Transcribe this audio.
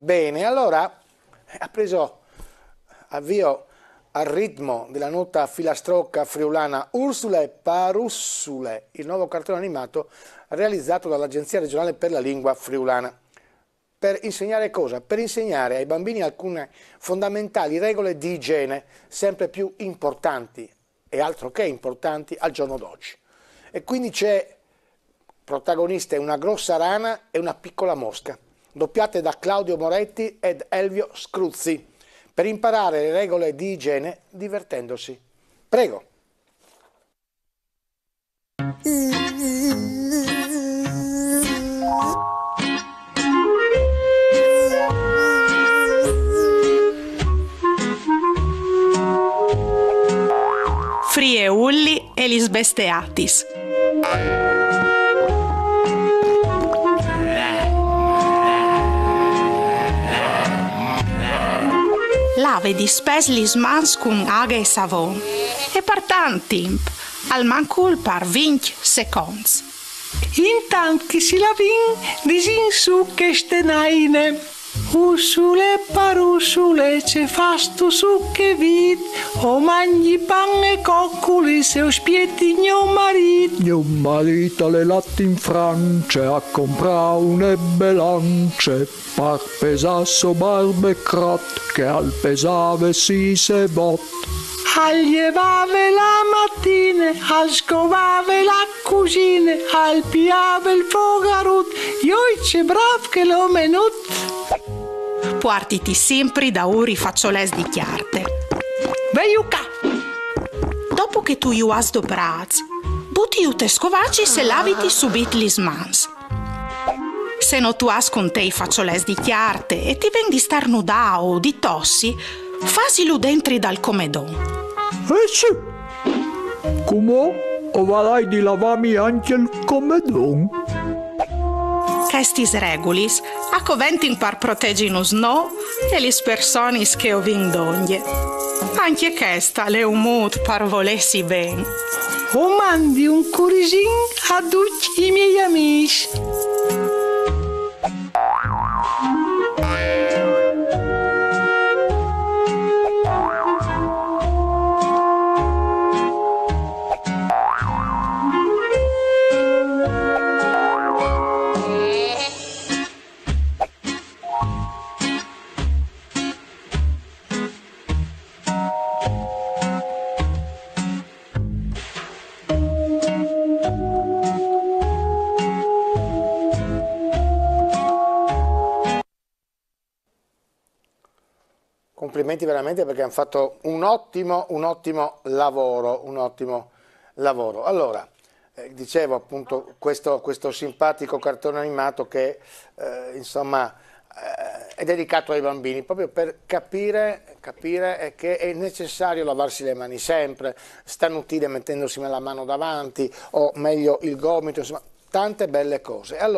Bene, allora ha preso avvio al ritmo della nota filastrocca friulana Ursule Parussule, il nuovo cartone animato realizzato dall'Agenzia regionale per la lingua friulana. Per insegnare cosa? Per insegnare ai bambini alcune fondamentali regole di igiene, sempre più importanti e altro che importanti al giorno d'oggi. E quindi c'è protagoniste una grossa rana e una piccola mosca, doppiate da Claudio Moretti ed Elvio Scruzzi, per imparare le regole di igiene divertendosi. Prego. Frie ulli e gli sbesteatis. Lave di spes lis mans cun aghe e savon e par tant timp, al mancul par 20 seconds. Intant che si lavin disin su che stenaine. Ursule Parussule ce fas tu su che vid, o mangi pan e cocculi se o spietti mio marit. Mio marito le latte in Francia a comprare une belance, par pesasso barbe crot, che al pesave si se bot. Al llevave la mattina, al scovave la cucina, al piave il fogarut, io c'è brav che l'ho menut. Puartiti sempre da uri faccioles di chiarte. Veiuca! Dopo che tu iu has doprats, butti iu te scovaci se laviti subit lis mans. Se no tu has con te i faccioles di chiarte e ti ven di starnudà o di tossi, fasilu dentri dal comedon. Sì, come o valai di lavami anche il comedon? Questis regulis accoventin par proteginus no e lis personis che ovin donge. Anche questa le umut par volessi ben. O mandi un curisin a tutti i miei amici. Complimenti veramente perché hanno fatto un ottimo lavoro, Allora, dicevo appunto questo simpatico cartone animato che insomma è dedicato ai bambini, proprio per capire che è necessario lavarsi le mani sempre, starnutire mettendosi la mano davanti o meglio il gomito, insomma tante belle cose. Allora,